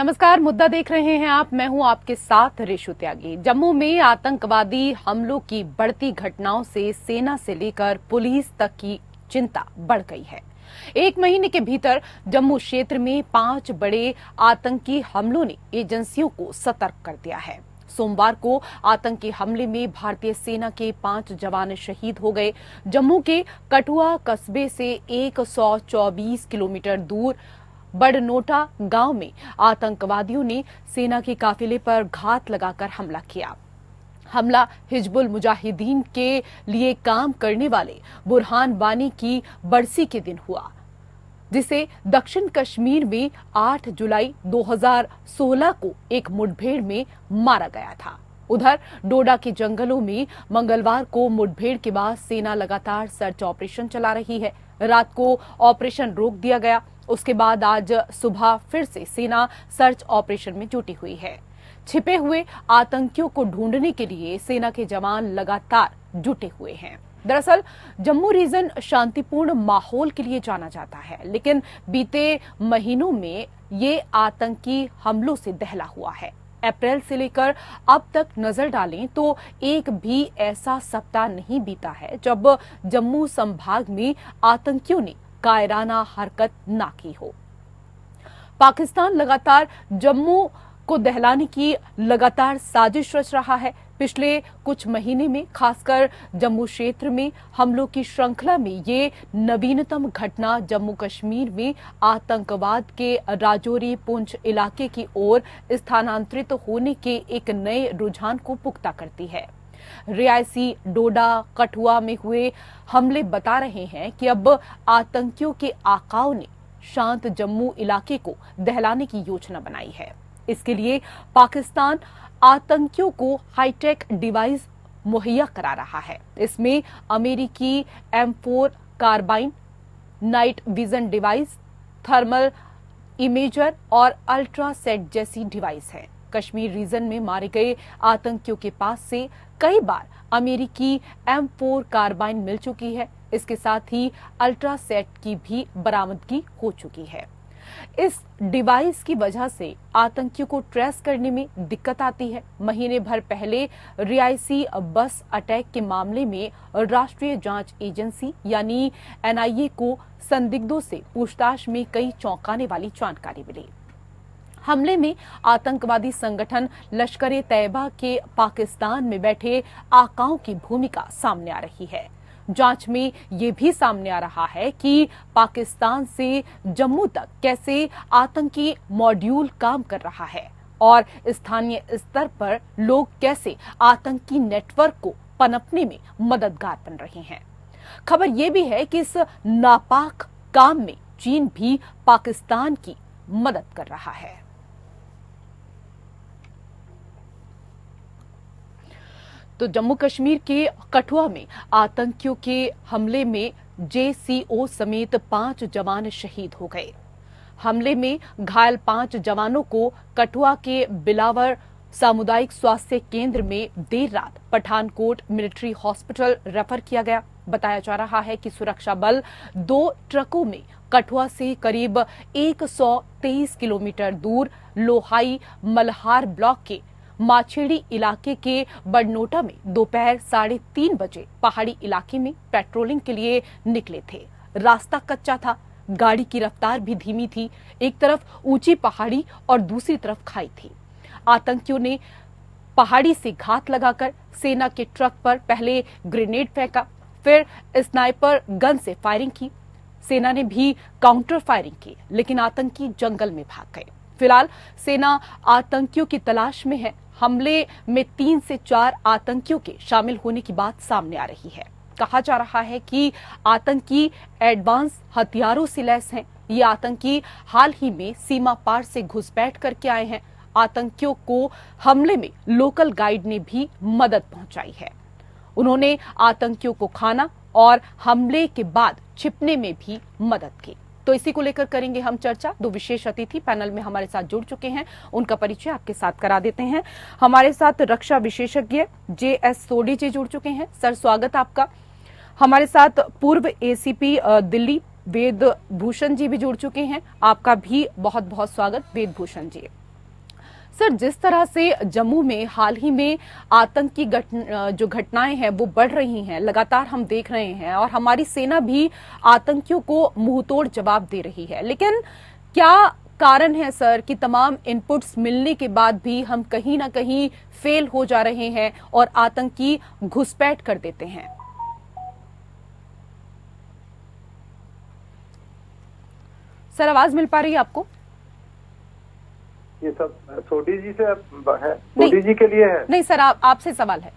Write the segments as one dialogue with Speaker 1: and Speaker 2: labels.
Speaker 1: नमस्कार, मुद्दा देख रहे हैं आप। मैं हूं आपके साथ रेशु त्यागी। जम्मू में आतंकवादी हमलों की बढ़ती घटनाओं से सेना से लेकर पुलिस तक की चिंता बढ़ गई है। एक महीने के भीतर जम्मू क्षेत्र में 5 बड़े आतंकी हमलों ने एजेंसियों को सतर्क कर दिया है। सोमवार को आतंकी हमले में भारतीय सेना के 5 जवान शहीद हो गए। जम्मू के कठुआ कस्बे से 124 किलोमीटर दूर बड़नोटा गांव में आतंकवादियों ने सेना के काफिले पर घात लगाकर हमला किया। हमला हिजबुल मुजाहिदीन के लिए काम करने वाले बुरहान वानी की बरसी के दिन हुआ, जिसे दक्षिण कश्मीर में 8 जुलाई 2016 को एक मुठभेड़ में मारा गया था। उधर डोडा के जंगलों में मंगलवार को मुठभेड़ के बाद सेना लगातार सर्च ऑपरेशन चला रही है। रात को ऑपरेशन रोक दिया गया। उसके बाद आज सुबह फिर से सेना सर्च ऑपरेशन में जुटी हुई है। छिपे हुए आतंकियों को ढूंढने के लिए सेना के जवान लगातार जुटे हुए हैं। दरअसल जम्मू रीजन शांतिपूर्ण माहौल के लिए जाना जाता है, लेकिन बीते महीनों में ये आतंकी हमलों से दहला हुआ है। अप्रैल से लेकर अब तक नजर डालें तो एक भी ऐसा सप्ताह नहीं बीता है जब जम्मू संभाग में आतंकियों ने कायराना हरकत ना की हो। पाकिस्तान लगातार जम्मू को दहलाने की लगातार साजिश रच रहा है। पिछले कुछ महीने में खासकर जम्मू क्षेत्र में हमलों की श्रृंखला में ये नवीनतम घटना जम्मू कश्मीर में आतंकवाद के राजौरी पुंछ इलाके की ओर स्थानांतरित होने के एक नए रुझान को पुख्ता करती है। रियासी, डोडा, कठुआ में हुए हमले बता रहे हैं कि अब आतंकियों के आकाओं ने शांत जम्मू इलाके को दहलाने की योजना बनाई है। इसके लिए पाकिस्तान आतंकियों को हाईटेक डिवाइस मुहैया करा रहा है। इसमें अमेरिकी M4 carbine, night vision device, thermal imager और अल्ट्रासेट जैसी डिवाइस है। कश्मीर रीजन में मारे गए आतंकियों के पास से कई बार अमेरिकी M4 कार्बाइन मिल चुकी है। इसके साथ ही अल्ट्रासेट की भी बरामदगी हो चुकी है। इस डिवाइस की वजह से आतंकियों को ट्रेस करने में दिक्कत आती है। महीने भर पहले रियासी बस अटैक के मामले में राष्ट्रीय जांच एजेंसी यानी NIA को संदिग्धों से पूछताछ में कई चौंकाने वाली जानकारी मिली। हमले में आतंकवादी संगठन लश्कर-ए-तैयबा के पाकिस्तान में बैठे आकाओं की भूमिका सामने आ रही है। जांच में ये भी सामने आ रहा है कि पाकिस्तान से जम्मू तक कैसे आतंकी मॉड्यूल काम कर रहा है और स्थानीय स्तर पर लोग कैसे आतंकी नेटवर्क को पनपने में मददगार बन रहे हैं। खबर ये भी है कि इस नापाक काम में चीन भी पाकिस्तान की मदद कर रहा है। तो जम्मू कश्मीर के कठुआ में आतंकियों के हमले में JCO समेत 5 जवान शहीद हो गए। हमले में घायल 5 जवानों को कठुआ के बिलावर सामुदायिक स्वास्थ्य केंद्र में देर रात पठानकोट मिलिट्री हॉस्पिटल रेफर किया गया। बताया जा रहा है कि सुरक्षा बल 2 ट्रकों में कठुआ से करीब 123 किलोमीटर दूर लोहाई मल्हार ब्लॉक के माछेड़ी इलाके के बड़नोटा में दोपहर 3:30 बजे पहाड़ी इलाके में पेट्रोलिंग के लिए निकले थे। रास्ता कच्चा था, गाड़ी की रफ्तार भी धीमी थी। एक तरफ ऊंची पहाड़ी और दूसरी तरफ खाई थी। आतंकियों ने पहाड़ी से घात लगाकर सेना के ट्रक पर पहले ग्रेनेड फेंका, फिर स्नाइपर गन से फायरिंग की। सेना ने भी काउंटर फायरिंग की, लेकिन आतंकी जंगल में भाग गए। फिलहाल सेना आतंकियों की तलाश में है। हमले में 3 से 4 आतंकियों के शामिल होने की बात सामने आ रही है। कहा जा रहा है कि आतंकी एडवांस हथियारों से लैस हैं। ये आतंकी हाल ही में सीमा पार से घुसपैठ करके आए हैं। आतंकियों को हमले में लोकल गाइड ने भी मदद पहुंचाई है। उन्होंने आतंकियों को खाना और हमले के बाद छिपने में भी मदद की। तो इसी को लेकर करेंगे हम चर्चा। 2 विशेष अतिथि पैनल में हमारे साथ जुड़ चुके हैं, उनका परिचय आपके साथ करा देते हैं। हमारे साथ रक्षा विशेषज्ञ JS सोडी जी जुड़ चुके हैं। सर, स्वागत आपका। हमारे साथ पूर्व ACP दिल्ली वेद भूषण जी भी जुड़ चुके हैं, आपका भी बहुत बहुत स्वागत वेद भूषण जी। सर, जिस तरह से जम्मू में हाल ही में आतंकी जो घटनाएं हैं वो बढ़ रही हैं, लगातार हम देख रहे हैं, और हमारी सेना भी आतंकियों को मुंहतोड़ जवाब दे रही है, लेकिन क्या कारण है सर कि तमाम इनपुट्स मिलने के बाद भी हम कहीं ना कहीं फेल हो जा रहे हैं और आतंकी घुसपैठ कर देते हैं? सर, आवाज मिल पा रही है आपको?
Speaker 2: ये सब सोडी जी से है, सोडी जी के लिए है।
Speaker 1: नहीं सर, आपसे सवाल है।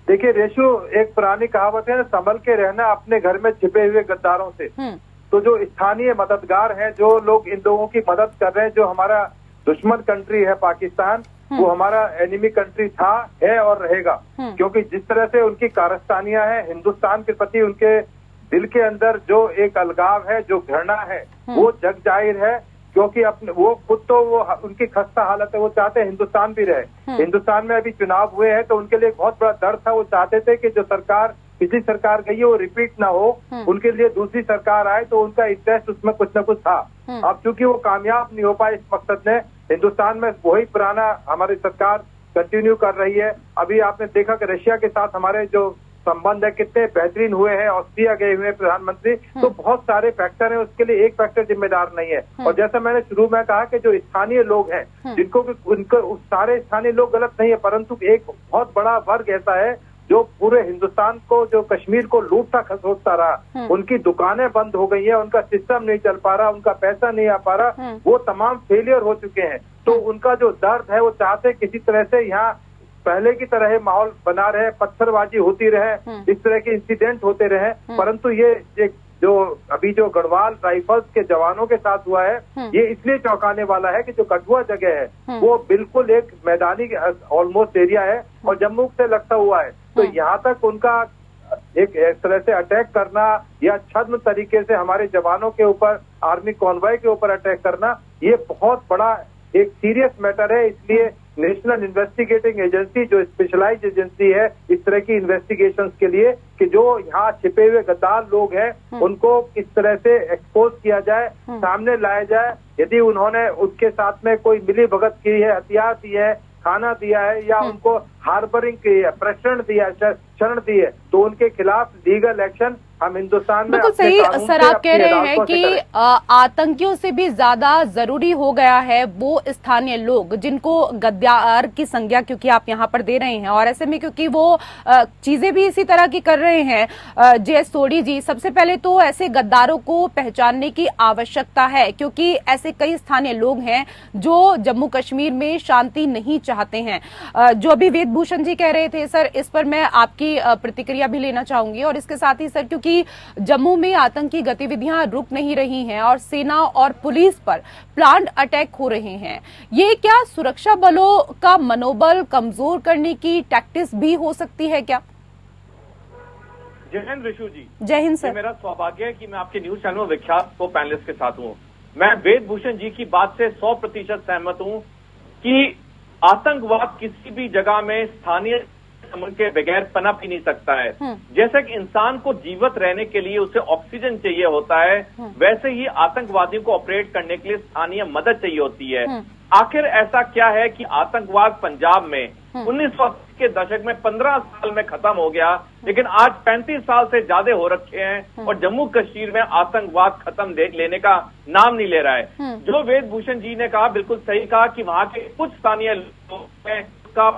Speaker 2: देखिए रेशु, एक पुरानी कहावत है, संभल के रहना अपने घर में छिपे हुए गद्दारों से। तो जो स्थानीय मददगार हैं, जो लोग इन लोगों की मदद कर रहे हैं, जो हमारा दुश्मन कंट्री है पाकिस्तान, वो हमारा एनिमी कंट्री था, है और रहेगा। क्योंकि जिस तरह से उनकी कारस्तानियां हैं, हिंदुस्तान के प्रति उनके दिल के अंदर जो एक अलगाव है, जो घृणा है, वो जग जाहिर है। क्योंकि अपने वो खुद तो वो उनकी खस्ता हालत है, वो चाहते हैं हिंदुस्तान भी रहे। हिंदुस्तान में अभी चुनाव हुए हैं तो उनके लिए बहुत बड़ा दर्द था। वो चाहते थे कि जो सरकार पिछली सरकार गई है वो रिपीट ना हो, उनके लिए दूसरी सरकार आए, तो उनका इंटरेस्ट उसमें कुछ न कुछ था। अब चूंकि वो कामयाब नहीं हो पाए इस मकसद में, हिंदुस्तान में वही पुराना हमारी सरकार कंटिन्यू कर रही है। अभी आपने देखा कि रशिया के साथ हमारे जो संबंध है कितने बेहतरीन हुए हैं, ऑस्ट्रिया गए हुए हैं प्रधानमंत्री। तो बहुत सारे फैक्टर हैं, उसके लिए एक फैक्टर जिम्मेदार नहीं है। और जैसा मैंने शुरू में कहा कि जो स्थानीय लोग हैं, जिनको उनको सारे स्थानीय लोग गलत नहीं है, परंतु एक बहुत बड़ा वर्ग ऐसा है जो पूरे हिंदुस्तान को, जो कश्मीर को लूटता खसोटता रहा। उनकी दुकानें बंद हो गई हैं, उनका सिस्टम नहीं चल पा रहा, उनका पैसा नहीं आ पा रहा, वो तमाम फेलियर हो चुके हैं। तो उनका जो दर्द है, वो चाहते किसी तरह से यहाँ पहले की तरह माहौल बना रहे, पत्थरबाजी होती रहे, इस तरह के इंसिडेंट होते रहे। परंतु ये जो अभी जो गढ़वाल राइफल्स के जवानों के साथ हुआ है, ये इसलिए चौंकाने वाला है कि जो कठुआ जगह है वो बिल्कुल एक मैदानी ऑलमोस्ट एरिया है और जम्मू से लगता हुआ है। तो यहाँ तक उनका एक तरह से अटैक करना या छद्म तरीके से हमारे जवानों के ऊपर, आर्मी कॉन्वॉय के ऊपर अटैक करना, ये बहुत बड़ा एक सीरियस मैटर है। इसलिए नेशनल इन्वेस्टिगेटिंग एजेंसी, जो स्पेशलाइज्ड एजेंसी है इस तरह की इन्वेस्टिगेशंस के लिए, कि जो यहाँ छिपे हुए गद्दार लोग हैं उनको किस तरह से एक्सपोज किया जाए, सामने लाया जाए। यदि उन्होंने उनके साथ में कोई मिली भगत की है, हथियार दी है, खाना दिया है, या उनको हार्बरिंग की है, प्रशिक्षण दिया है, शरण दी है, तो उनके खिलाफ लीगल एक्शन हम हिंदुस्तान में
Speaker 1: बिल्कुल सही सर आप कह रहे हैं कि आतंकियों से भी ज्यादा जरूरी हो गया है वो स्थानीय लोग जिनको गद्दार की संज्ञा क्योंकि आप यहाँ पर दे रहे हैं, और ऐसे में क्योंकि वो चीजें भी इसी तरह की कर रहे हैं। जे सोडी जी, सबसे पहले तो ऐसे गद्दारों को पहचानने की आवश्यकता है, क्योंकि ऐसे कई स्थानीय लोग हैं जो जम्मू कश्मीर में शांति नहीं चाहते हैं। जो अभी वेद भूषण जी कह रहे थे सर, इस पर मैं आपकी प्रतिक्रिया भी लेना चाहूंगी। और इसके साथ ही सर, क्योंकि जम्मू में आतंकी गतिविधियां रुक नहीं रही हैं और सेना और पुलिस पर प्लान्ड अटैक हो रहे हैं, ये क्या सुरक्षा बलों का मनोबल कमजोर करने की टैक्टिक्स भी हो सकती है क्या?
Speaker 3: जय हिंद ऋषु जी।
Speaker 1: जय हिंद सर।
Speaker 3: मेरा सौभाग्य है कि मैं आपके न्यूज चैनल में विख्यात को पैनलिस्ट के साथ हूँ। मैं वेद भूषण जी की बात से 100% सहमत हूँ कि आतंकवाद किसी भी जगह में स्थानीय समन के बगैर पनप ही नहीं सकता है। जैसे कि इंसान को जीवित रहने के लिए उसे ऑक्सीजन चाहिए होता है, वैसे ही आतंकवादियों को ऑपरेट करने के लिए स्थानीय मदद चाहिए होती है। आखिर ऐसा क्या है कि आतंकवाद पंजाब में 1980 के दशक में 15 साल में खत्म हो गया, लेकिन आज 35 साल से ज्यादा हो रखे हैं और जम्मू कश्मीर में आतंकवाद खत्म लेने का नाम नहीं ले रहा है। जो वेद भूषण जी ने कहा बिल्कुल सही कहा कि वहां के कुछ स्थानीय लोग का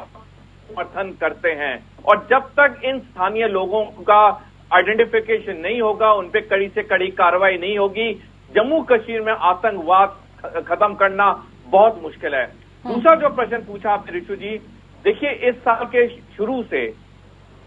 Speaker 3: समर्थन करते हैं, और जब तक इन स्थानीय लोगों का आइडेंटिफिकेशन नहीं होगा, उन पे कड़ी से कड़ी कार्रवाई नहीं होगी, जम्मू कश्मीर में आतंकवाद खत्म करना बहुत मुश्किल है। दूसरा जो प्रश्न पूछा आपने ऋषु जी, देखिए इस साल के शुरू से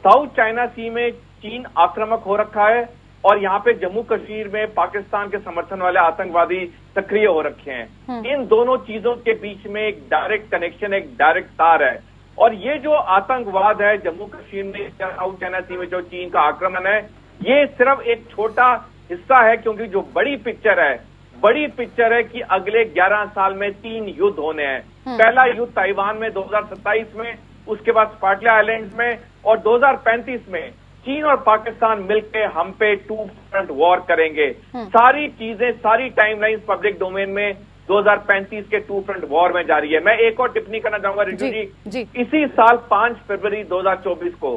Speaker 3: साउथ चाइना सी में चीन आक्रामक हो रखा है और यहाँ पे जम्मू कश्मीर में पाकिस्तान के समर्थन वाले आतंकवादी सक्रिय हो रखे हैं। इन दोनों चीजों के बीच में एक डायरेक्ट कनेक्शन, एक डायरेक्ट तार है। और ये जो आतंकवाद है जम्मू कश्मीर में, साउथ चाइना सी में जो चीन का आक्रमण है, ये सिर्फ एक छोटा हिस्सा है, क्योंकि जो बड़ी पिक्चर है कि अगले 11 साल में 3 युद्ध होने हैं। पहला युद्ध ताइवान में 2027 में, उसके बाद स्पार्टले आइलैंड्स में, और 2035 में चीन और पाकिस्तान मिलकर हम पे 2 फ्रंट वॉर करेंगे। सारी चीजें, सारी टाइमलाइंस पब्लिक डोमेन में 2035 के टू फ्रंट वॉर में जारी है। मैं एक और टिप्पणी करना चाहूंगा रिजू जी, इसी साल 5 फरवरी 2024 को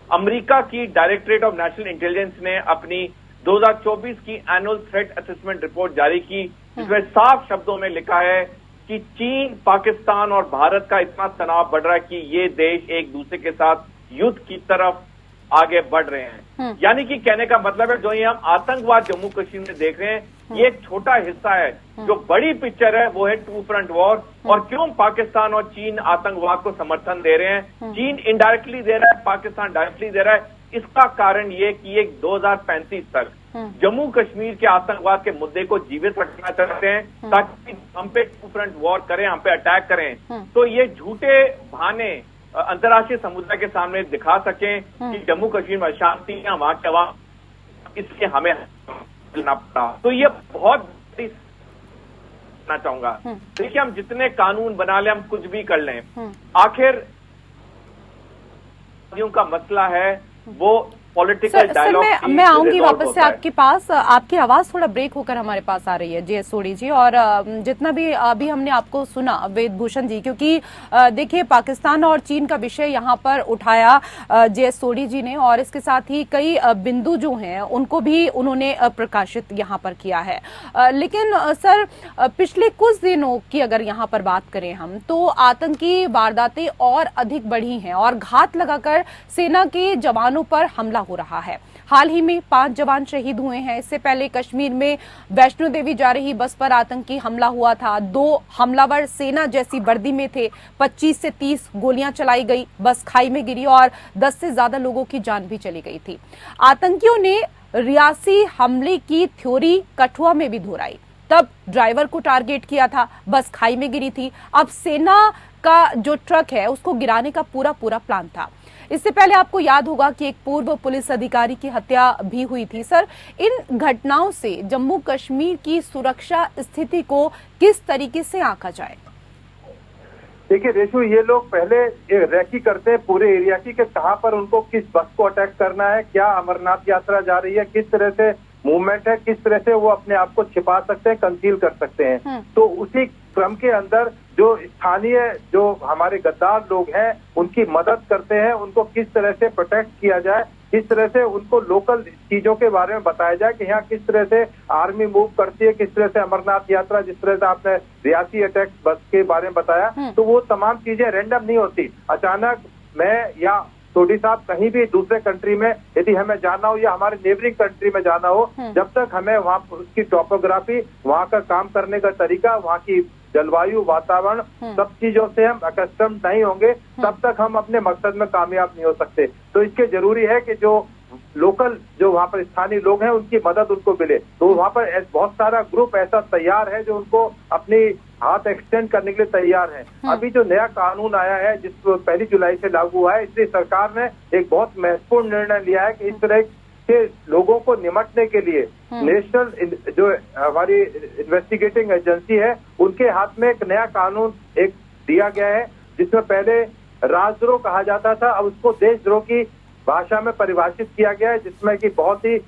Speaker 3: अमेरिका की डायरेक्टरेट ऑफ नेशनल इंटेलिजेंस ने अपनी 2024 की एनुअल थ्रेट असेसमेंट रिपोर्ट जारी की, जिसमें साफ शब्दों में लिखा है कि चीन, पाकिस्तान और भारत का इतना तनाव बढ़ रहा है कि ये देश एक दूसरे के साथ युद्ध की तरफ आगे बढ़ रहे हैं। यानी कि कहने का मतलब है, जो ये हम आतंकवाद जम्मू कश्मीर में देख रहे हैं, ये एक छोटा हिस्सा है। जो बड़ी पिक्चर है वो है टू फ्रंट वॉर। और क्यों पाकिस्तान और चीन आतंकवाद को समर्थन दे रहे हैं? चीन इनडायरेक्टली दे रहा है, पाकिस्तान डायरेक्टली दे रहा है। इसका कारण ये कि ये 2035 तक जम्मू कश्मीर के आतंकवाद के मुद्दे को जीवित रखना चाहते हैं, ताकि हम पे टू फ्रंट वॉर करें, हम पे अटैक करें। तो ये झूठे बहाने अंतर्राष्ट्रीय समुदाय के सामने दिखा सकें कि जम्मू कश्मीर में अशांति है, वहां के अवाम, इसलिए हमें लेना पड़ा। तो ये बहुत करना चाहूंगा। देखिए, हम जितने कानून बना लें, हम कुछ भी कर लें, आखिर का मसला है वो पॉलिटिकल डायलॉग।
Speaker 1: मैं आऊंगी वापस से आपके पास। आपकी आवाज थोड़ा ब्रेक होकर हमारे पास आ रही है जे.एस. सोढ़ी जी, और जितना भी अभी हमने आपको सुना वेदभूषण जी, क्योंकि देखिए पाकिस्तान और चीन का विषय यहाँ पर उठाया जे.एस. सोढ़ी जी ने, और इसके साथ ही कई बिंदु जो हैं उनको भी उन्होंने प्रकाशित यहाँ पर किया है। लेकिन सर, पिछले कुछ दिनों की अगर यहाँ पर बात करें हम, तो आतंकी वारदातें और अधिक बढ़ी हैं और घात लगाकर सेना के जवानों पर हमला हो रहा है। हाल ही में 5 जवान शहीद हुए हैं। इससे पहले कश्मीर में वैष्णो देवी जा रही बस पर आतंकी हमला हुआ था। 2 हमलावर सेना जैसी वर्दी में थे। 25 से 30 गोलियां चलाई गई, बस खाई में गिरी और 10 से ज्यादा लोगों की जान भी चली गई थी। आतंकियों ने रियासी हमले की थ्योरी कठुआ में भी दोहराई। तब ड्राइवर को टारगेट किया था, बस खाई में गिरी थी। अब सेना का जो ट्रक है उसको गिराने का पूरा प्लान था। इससे पहले आपको याद होगा कि एक पूर्व पुलिस अधिकारी की हत्या भी हुई थी। सर, इन घटनाओं से जम्मू कश्मीर की सुरक्षा स्थिति को किस तरीके से आंका जाए?
Speaker 2: देखिए रेशु, ये लोग पहले रैकी करते हैं पूरे एरिया की कि कहां पर उनको किस बस को अटैक करना है, क्या अमरनाथ यात्रा जा रही है, किस तरह से मूवमेंट है, किस तरह से वो अपने आप को छिपा सकते हैं, कंसील कर सकते हैं। तो उसी क्रम के अंदर जो स्थानीय जो हमारे गद्दार लोग हैं उनकी मदद करते हैं, उनको किस तरह से प्रोटेक्ट किया जाए, किस तरह से उनको लोकल चीजों के बारे में बताया जाए कि यहाँ किस तरह से आर्मी मूव करती है, किस तरह से अमरनाथ यात्रा, जिस तरह से आपने रियासी अटैक बस के बारे में बताया, तो वो तमाम चीजें रैंडम नहीं होती। अचानक मैं या सोढ़ी साहब कहीं भी दूसरे कंट्री में यदि हमें जाना हो या हमारे नेबरिंग कंट्री में जाना हो, जब तक हमें वहाँ उसकी टोपोग्राफी, वहाँ का काम करने का तरीका, वहाँ की जलवायु, वातावरण, सब चीजों से हम अकस्टम नहीं होंगे, तब तक हम अपने मकसद में कामयाब नहीं हो सकते। तो इसके जरूरी है कि जो लोकल, जो वहाँ पर स्थानीय लोग हैं, उनकी मदद उनको मिले। तो वहाँ पर बहुत सारा ग्रुप ऐसा तैयार है जो उनको अपनी हाथ एक्सटेंड करने के लिए तैयार है। अभी जो नया कानून आया है, जिस 1 जुलाई से लागू हुआ है, इसलिए सरकार ने एक बहुत महत्वपूर्ण निर्णय लिया है कि इस तरह के लोगों को निपटने के लिए नेशनल जो हमारी इन्वेस्टिगेटिंग एजेंसी है, उनके हाथ में एक नया कानून एक दिया गया है, जिसमें पहले राजद्रोह कहा जाता था, अब उसको देशद्रोह की भाषा में परिभाषित किया गया है, जिसमें कि बहुत ही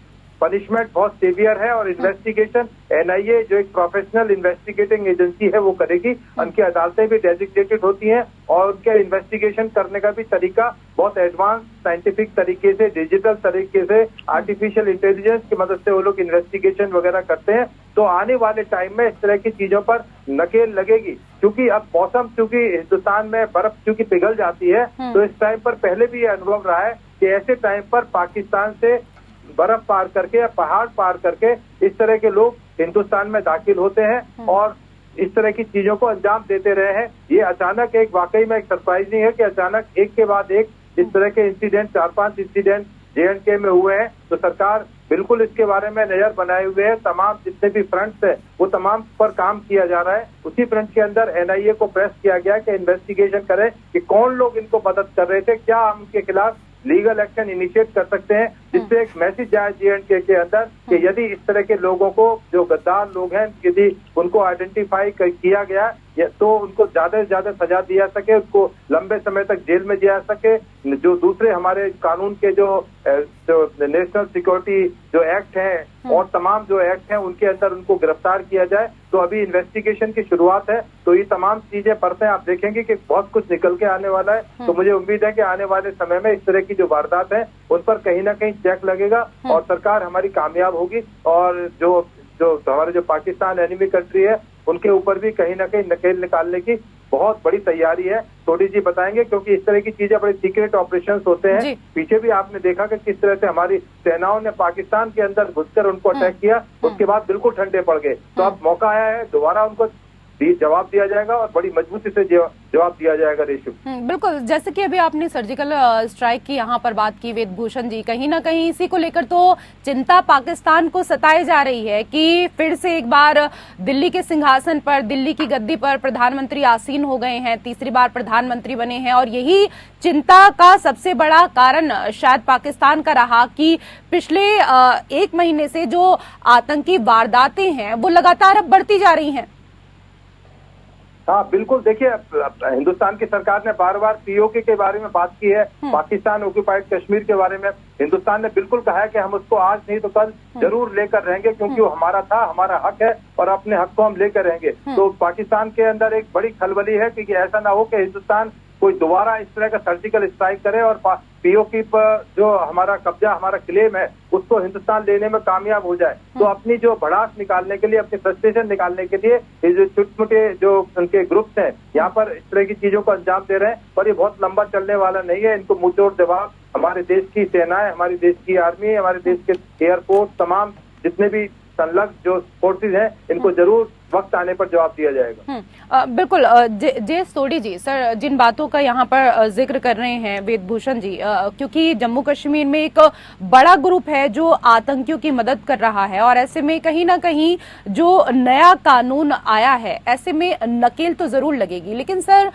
Speaker 2: पनिशमेंट बहुत सीवियर है और इन्वेस्टिगेशन एनआईए जो एक प्रोफेशनल इन्वेस्टिगेटिंग एजेंसी है वो करेगी। उनकी अदालतें भी डेजिग्नेटेड होती हैं और उनके इन्वेस्टिगेशन करने का भी तरीका बहुत एडवांस साइंटिफिक तरीके से, डिजिटल तरीके से, आर्टिफिशियल इंटेलिजेंस की मदद से वो लोग इन्वेस्टिगेशन वगैरह करते हैं। तो आने वाले टाइम में इस तरह की चीजों पर नकेल लगेगी, क्योंकि अब मौसम, चूंकि हिंदुस्तान में बर्फ चूंकि पिघल जाती है, तो इस टाइम पर पहले भी ये अनुभव रहा है कि ऐसे टाइम पर पाकिस्तान से बर्फ पार करके या पहाड़ पार करके इस तरह के लोग हिंदुस्तान में दाखिल होते हैं और इस तरह की चीजों को अंजाम देते रहे हैं। ये अचानक एक वाकई में एक सरप्राइजिंग है कि अचानक एक के बाद एक इस तरह के इंसिडेंट, 4-5 इंसिडेंट JNK में हुए हैं। तो सरकार बिल्कुल इसके बारे में नजर बनाए हुए है। तमाम जितने भी फ्रंट्स है वो तमाम पर काम किया जा रहा है। उसी फ्रंट के अंदर NIA को प्रेस किया गया कि इन्वेस्टिगेशन करे कि कौन लोग इनको मदद कर रहे थे, क्या हम उनके खिलाफ लीगल एक्शन इनिशिएट कर सकते हैं जिससे एक मैसेज जाए J&K के अंदर कि यदि इस तरह के लोगों को, जो गद्दार लोग हैं, यदि उनको आइडेंटिफाई किया गया तो उनको ज्यादा से ज्यादा सजा दी जा सके, उनको लंबे समय तक जेल में जा सके। जो दूसरे हमारे कानून के जो नेशनल सिक्योरिटी जो एक्ट हैं और तमाम जो एक्ट हैं उनके अंदर उनको गिरफ्तार किया जाए। तो अभी इन्वेस्टिगेशन की शुरुआत है, तो ये तमाम चीजें परतें आप देखेंगे कि बहुत कुछ निकल के आने वाला है। तो मुझे उम्मीद है कि आने वाले समय में इस तरह की जो वारदात है उन पर कहीं ना कहीं चेक लगेगा और सरकार हमारी कामयाब होगी, और जो हमारे जो पाकिस्तान एनिमी कंट्री है उनके ऊपर भी कहीं ना कहीं नकेल निकालने की बहुत बड़ी तैयारी है। सोडी जी बताएंगे, क्योंकि इस तरह की चीजें बड़े सीक्रेट ऑपरेशंस होते हैं। पीछे भी आपने देखा कि किस तरह से हमारी सेनाओं ने पाकिस्तान के अंदर घुसकर उनको अटैक किया, उसके बाद बिल्कुल ठंडे पड़ गए। तो अब मौका आया है, दोबारा उनको जवाब दिया जाएगा और बड़ी मजबूती से जवाब दिया जाएगा। रेशु,
Speaker 1: बिल्कुल, जैसे कि अभी आपने सर्जिकल स्ट्राइक की यहाँ पर बात की वेदभूषण जी, कहीं ना कहीं इसी को लेकर तो चिंता पाकिस्तान को सताई जा रही है कि फिर से एक बार दिल्ली के सिंहासन पर, दिल्ली की गद्दी पर प्रधानमंत्री आसीन हो गए हैं, तीसरी बार प्रधानमंत्री बने हैं। और यही चिंता का सबसे बड़ा कारण शायद पाकिस्तान का रहा कि पिछले 1 महीने से जो आतंकी वारदातें हैं वो लगातार अब बढ़ती जा रही हैं।
Speaker 2: हाँ बिल्कुल, देखिए हिंदुस्तान की सरकार ने बार बार POK के बारे में बात की है, पाकिस्तान ऑक्युपाइड कश्मीर के बारे में हिंदुस्तान ने बिल्कुल कहा है कि हम उसको आज नहीं तो कल जरूर लेकर रहेंगे, क्योंकि वो हमारा था, हमारा हक है और अपने हक को हम लेकर रहेंगे। तो पाकिस्तान के अंदर एक बड़ी खलबली है कि ऐसा ना हो कि हिंदुस्तान कोई दोबारा इस तरह का सर्जिकल स्ट्राइक करे और POK पर जो हमारा कब्जा, हमारा क्लेम है, उसको हिंदुस्तान लेने में कामयाब हो जाए। तो अपनी जो भड़ास निकालने के लिए, अपनी फ्रस्ट्रेशन निकालने के लिए ये जो छोटे मोटे जो उनके ग्रुप्स हैं यहाँ पर इस तरह की चीजों को अंजाम दे रहे हैं, पर ये बहुत लंबा चलने वाला नहीं है। इनको मुंहतोड़ जवाब हमारे देश की सेनाएं, हमारे देश की आर्मी, हमारे देश के एयरफोर्स, तमाम जितने भी संलग्न जो फोर्सेज हैं, इनको जरूर वक्त आने पर जवाब दिया जाएगा।
Speaker 1: बिल्कुल, जे सोडी जी, सर जिन बातों का यहाँ पर जिक्र कर रहे हैं वेदभूषण जी, क्योंकि जम्मू कश्मीर में एक बड़ा ग्रुप है जो आतंकियों की मदद कर रहा है, और ऐसे में कहीं ना कहीं जो नया कानून आया है ऐसे में नकेल तो जरूर लगेगी। लेकिन सर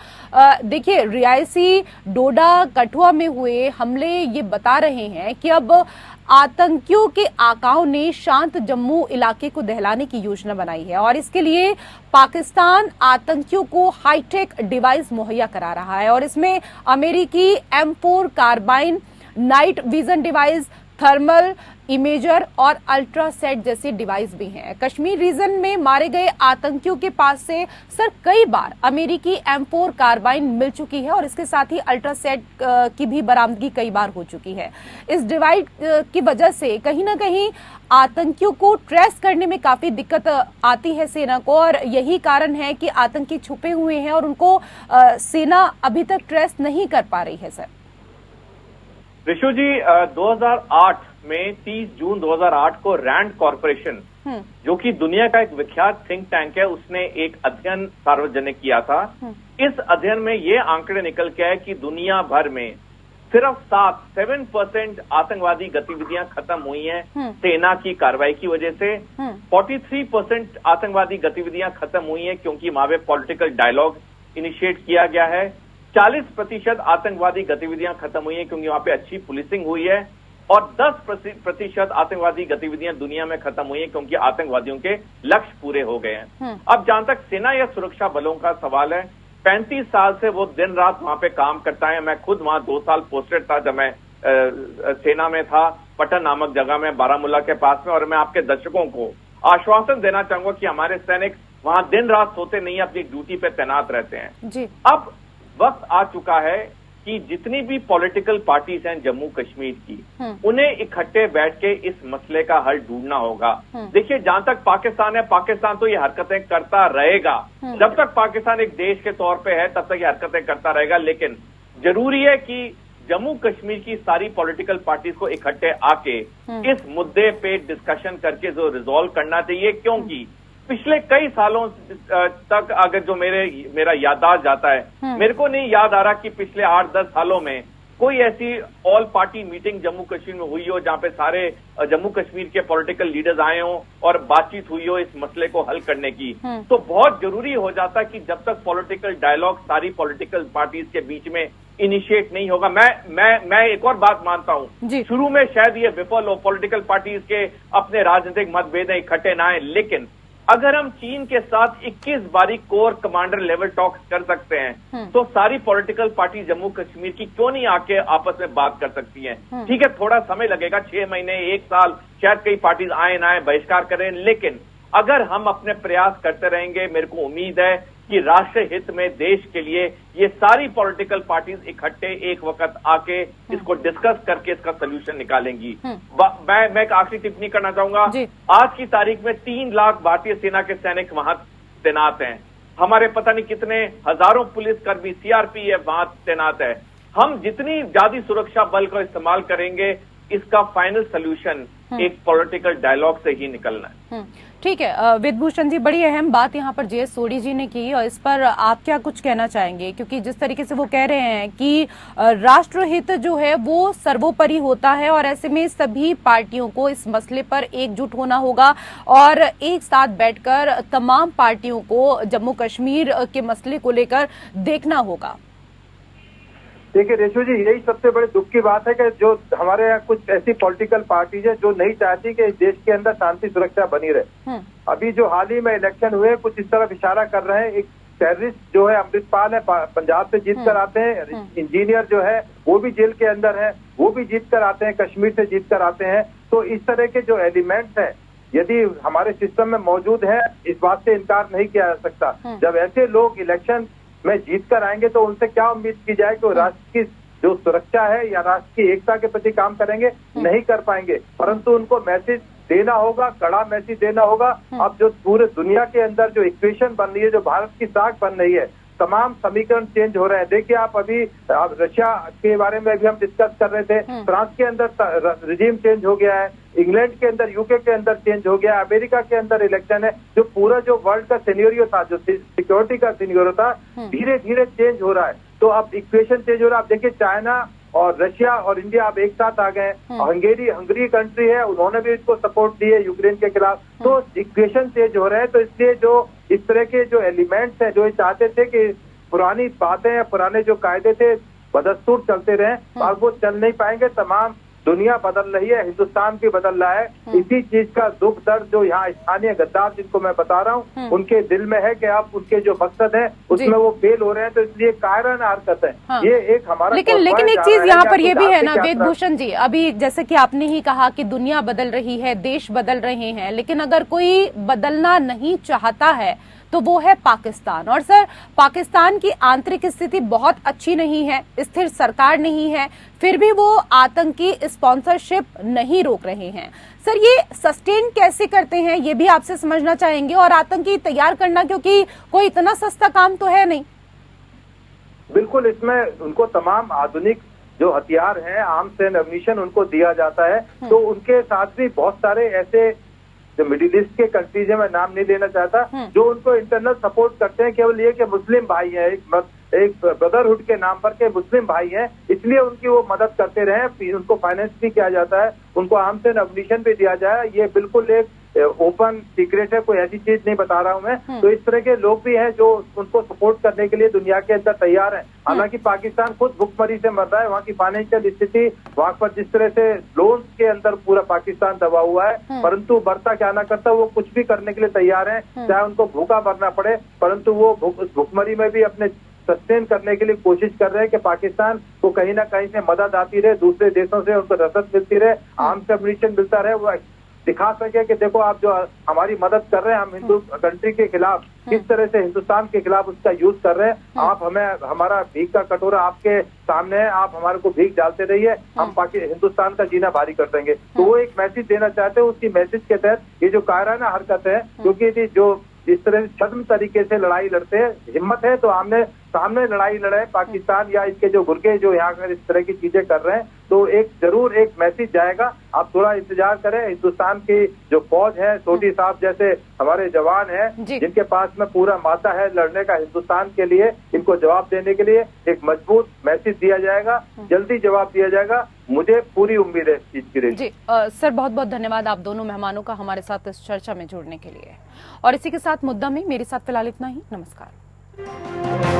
Speaker 1: देखिए, रियासी, डोडा, कठुआ में हुए हमले ये बता रहे हैं कि अब आतंकियों के आकाओं ने शांत जम्मू इलाके को दहलाने की योजना बनाई है, और इसके लिए पाकिस्तान आतंकियों को हाईटेक डिवाइस मुहैया करा रहा है। और इसमें अमेरिकी M4 carbine, night vision device, thermal imager और अल्ट्रासेट जैसे डिवाइस भी हैं। कश्मीर रीजन में मारे गए आतंकियों के पास से सर कई बार अमेरिकी M4 कार्बाइन मिल चुकी है, और इसके साथ ही अल्ट्रासेट की भी बरामदगी कई बार हो चुकी है। इस डिवाइस की वजह से कहीं ना कहीं आतंकियों को ट्रेस करने में काफी दिक्कत आती है सेना को, और यही कारण है कि आतंकी छुपे हुए हैं और उनको सेना अभी तक ट्रेस नहीं कर पा रही है। सर
Speaker 3: ऋषु जी, 2008 में 30 जून 2008 को रैंड कॉरपोरेशन, जो कि दुनिया का एक विख्यात थिंक टैंक है, उसने एक अध्ययन सार्वजनिक किया था। इस अध्ययन में ये आंकड़े निकल के आए कि दुनिया भर में सिर्फ 7% आतंकवादी गतिविधियां खत्म हुई हैं सेना की कार्रवाई की वजह से। 43% आतंकवादी गतिविधियां खत्म हुई हैं क्योंकि वहां पे पॉलिटिकल डायलॉग इनिशिएट किया गया है। 40% आतंकवादी गतिविधियां खत्म हुई हैं क्योंकि वहां पे अच्छी पुलिसिंग हुई है, और 10% आतंकवादी गतिविधियां दुनिया में खत्म हुई हैं क्योंकि आतंकवादियों के लक्ष्य पूरे हो गए हैं। अब जहां तक सेना या सुरक्षा बलों का सवाल है, 35 साल से वो दिन रात वहां पे काम करता है। मैं खुद वहां 2 साल पोस्टेड था जब मैं सेना में था, पटन नामक जगह में, बारामूला के पास में। और मैं आपके दर्शकों को आश्वासन देना चाहूंगा कि हमारे सैनिक वहां दिन रात सोते नहीं, अपनी ड्यूटी पे तैनात रहते हैं जी। अब वक्त आ चुका है कि जितनी भी पॉलिटिकल पार्टीज हैं जम्मू कश्मीर की, उन्हें इकट्ठे बैठ के इस मसले का हल ढूंढना होगा। देखिए, जहां तक पाकिस्तान है, पाकिस्तान तो ये हरकतें करता रहेगा। जब तक पाकिस्तान एक देश के तौर पे है तब तक ये हरकतें करता रहेगा। लेकिन जरूरी है कि जम्मू कश्मीर की सारी पॉलिटिकल पार्टीज को इकट्ठे आके इस मुद्दे पे डिस्कशन करके जो रिजॉल्व करना चाहिए, क्योंकि पिछले कई सालों तक अगर जो मेरा याददाश्त जाता है, मेरे को नहीं याद आ रहा कि पिछले 8-10 सालों में कोई ऐसी all party meeting Jammu Kashmir में हुई हो जहां पे सारे जम्मू कश्मीर के पॉलिटिकल लीडर्स आए हों और बातचीत हुई हो इस मसले को हल करने की। तो बहुत जरूरी हो जाता है कि जब तक पॉलिटिकल डायलॉग सारी पॉलिटिकल पार्टीज के बीच में इनिशिएट नहीं होगा। मैं एक और बात मानता हूं, शुरू में शायद ये विफल हो, पॉलिटिकल पार्टीज के अपने राजनीतिक मतभेद इकट्ठे ना आए, लेकिन अगर हम चीन के साथ 21 बारी कोर कमांडर लेवल टॉक्स कर सकते हैं तो सारी पॉलिटिकल पार्टी जम्मू कश्मीर की क्यों नहीं आके आपस में बात कर सकती हैं। ठीक है, थोड़ा समय लगेगा, 6 महीने 1 साल, शायद कई पार्टीज आए ना आए, बहिष्कार करें, लेकिन अगर हम अपने प्रयास करते रहेंगे, मेरे को उम्मीद है कि राष्ट्र हित में, देश के लिए ये सारी पॉलिटिकल पार्टीज इकट्ठे एक वक्त आके इसको डिस्कस करके इसका सोल्यूशन निकालेंगी। मैं एक आखिरी टिप्पणी करना चाहूंगा। आज की तारीख में 3 लाख भारतीय सेना के सैनिक वहां तैनात हैं। हमारे पता नहीं कितने हजारों पुलिसकर्मी, सीआरपीएफ वहां तैनात है। हम जितनी ज्यादा सुरक्षा बल का इस्तेमाल करेंगे, इसका फाइनल सोल्यूशन एक पॉलिटिकल डायलॉग से ही निकलना है।
Speaker 1: ठीक है वेदभूषण जी, बड़ी अहम बात यहाँ पर जेएस सोढी जी ने की, और इस पर आप क्या कुछ कहना चाहेंगे? क्योंकि जिस तरीके से वो कह रहे हैं कि राष्ट्रहित जो है वो सर्वोपरि होता है, और ऐसे में सभी पार्टियों को इस मसले पर एकजुट होना होगा और एक साथ बैठकर तमाम पार्टियों को जम्मू कश्मीर के मसले को लेकर देखना होगा।
Speaker 2: देखिए रेशु जी, यही सबसे बड़े दुख की बात है कि जो हमारे यहाँ कुछ ऐसी पॉलिटिकल पार्टीज है जो नहीं चाहती कि देश के अंदर शांति सुरक्षा बनी रहे। अभी जो हाल ही में इलेक्शन हुए, कुछ इस तरफ इशारा कर रहे हैं। एक टेररिस्ट जो है अमृतपाल है, पंजाब से जीत कर आते हैं, इंजीनियर जो है वो भी जेल के अंदर है, वो भी जीत कर आते हैं, कश्मीर से जीत कर आते हैं। तो इस तरह के जो एलिमेंट्स है यदि हमारे सिस्टम में मौजूद है, इस बात से इनकार नहीं किया जा सकता। जब ऐसे लोग इलेक्शन में जीत कर आएंगे तो उनसे क्या उम्मीद की जाए कि राष्ट्र की जो सुरक्षा है या राष्ट्र की एकता के प्रति काम करेंगे? नहीं कर पाएंगे। परंतु उनको मैसेज देना होगा, कड़ा मैसेज देना होगा। अब जो पूरे दुनिया के अंदर जो इक्वेशन बन रही है, जो भारत की साख बन रही है, तमाम समीकरण चेंज हो रहे हैं। देखिए आप अभी रशिया के बारे में भी हम डिस्कस कर रहे थे, फ्रांस के अंदर रिजीम चेंज हो गया है, इंग्लैंड के अंदर, यूके के अंदर चेंज हो गया है, अमेरिका के अंदर इलेक्शन है। जो पूरा जो वर्ल्ड का सिनेरियो था, जो सिक्योरिटी का सिनेरियो था, धीरे धीरे चेंज हो रहा है। तो अब इक्वेशन चेंज हो रहा है। आप देखिए चाइना और रशिया और इंडिया अब एक साथ आ गए। हंगरी कंट्री है, उन्होंने भी इसको सपोर्ट दी है यूक्रेन के खिलाफ। तो इक्वेशन चेंज हो रहे हैं। तो इसलिए जो इस तरह के जो एलिमेंट्स हैं, जो ये चाहते थे कि पुरानी बातें या पुराने जो कायदे थे बदस्तूर चलते रहे, अब वो चल नहीं पाएंगे। तमाम दुनिया बदल रही है, हिंदुस्तान भी बदल रहा है। इसी चीज का दुख दर्द जो यहाँ स्थानीय गद्दार जिनको मैं बता रहा हूँ, उनके दिल में है कि अब उनके जो मकसद है उसमें वो फेल हो रहे हैं। तो इसलिए कायराना हरकत है। ये एक हमारा
Speaker 1: लेकिन एक चीज यहाँ पर ये भी है ना वेदभूषण जी, अभी जैसे कि आपने ही कहा कि दुनिया बदल रही है, देश बदल रहे हैं, लेकिन अगर कोई बदलना नहीं चाहता है तो वो है पाकिस्तान। और सर, पाकिस्तान की आंतरिक स्थिति बहुत अच्छी नहीं है, स्थिर सरकार नहीं है, फिर भी वो आतंकी स्पॉन्सरशिप नहीं रोक रहे हैं। सर, ये सस्टेन कैसे करते हैं, ये भी आपसे समझना चाहेंगे। और आतंकी तैयार करना क्योंकि कोई इतना सस्ता काम तो है नहीं।
Speaker 2: बिल्कुल, इसमें उनको तमाम आधुनिक जो हथियार हैं, आर्म्स एंड एम्यूनिशन उनको दिया जाता है। तो उनके साथ भी बहुत सारे ऐसे जो मिडिल ईस्ट के कंट्रीज है, मैं नाम नहीं लेना चाहता, जो उनको इंटरनल सपोर्ट करते हैं। केवल ये कि मुस्लिम भाई है, एक ब्रदरहुड के नाम पर के मुस्लिम भाई हैं, इसलिए उनकी वो मदद करते रहे। उनको फाइनेंस भी किया जाता है, उनको आर्म्स एंड एम्यूनिशन भी दिया जाए। ये बिल्कुल एक ओपन सीक्रेट है, कोई ऐसी चीज नहीं बता रहा हूं मैं। तो इस तरह के लोग भी हैं जो उनको सपोर्ट करने के लिए दुनिया के अंदर तैयार हैं। हालांकि पाकिस्तान खुद भुखमरी से मर रहा है, वहाँ की फाइनेंशियल स्थिति, वहाँ पर जिस तरह से लोन्स के अंदर पूरा पाकिस्तान दबा हुआ है, परंतु बरता क्या ना करता, वो कुछ भी करने के लिए तैयार है, चाहे उनको भूखा मरना पड़े। परंतु वो भुखमरी में भी अपने सस्टेन करने के लिए कोशिश कर रहे हैं कि पाकिस्तान को कहीं ना कहीं से मदद आती रहे, दूसरे देशों से उनको रसद मिलती रहे, आर्म्स एम्यूनिशन मिलता रहे, वो दिखा सके कि देखो आप जो हमारी मदद कर रहे हैं, हम हिंदू कंट्री के खिलाफ किस तरह से हिंदुस्तान के खिलाफ उसका यूज कर रहे हैं। आप हमें, हमारा भीख का कटोरा आपके सामने है, आप हमारे को भीख डालते रहिए, हम हिंदुस्तान का जीना भारी कर देंगे। तो वो एक मैसेज देना चाहते हैं। उसी मैसेज के तहत ये जो कायराना हरकत है, क्योंकि जो जिस तरह से छद्म तरीके से लड़ाई लड़ते हैं, हिम्मत है तो आमने सामने लड़ाई लड़े पाकिस्तान या इसके जो गुर्गे जो यहाँ पर इस तरह की चीजें कर रहे हैं, तो एक जरूर एक मैसेज जाएगा। आप थोड़ा इंतजार करें। हिंदुस्तान की जो फौज है, सोटी साहब जैसे हमारे जवान हैं, जिनके पास में पूरा माता है लड़ने का हिंदुस्तान के लिए, इनको जवाब देने के लिए एक मजबूत मैसेज दिया जाएगा, जल्दी जवाब दिया जाएगा। मुझे पूरी उम्मीद है इस चीज की।
Speaker 1: जी सर, बहुत बहुत धन्यवाद आप दोनों मेहमानों का हमारे साथ इस चर्चा में जुड़ने के लिए। और इसी के साथ मुद्दा में मेरे साथ फिलहाल इतना ही। नमस्कार।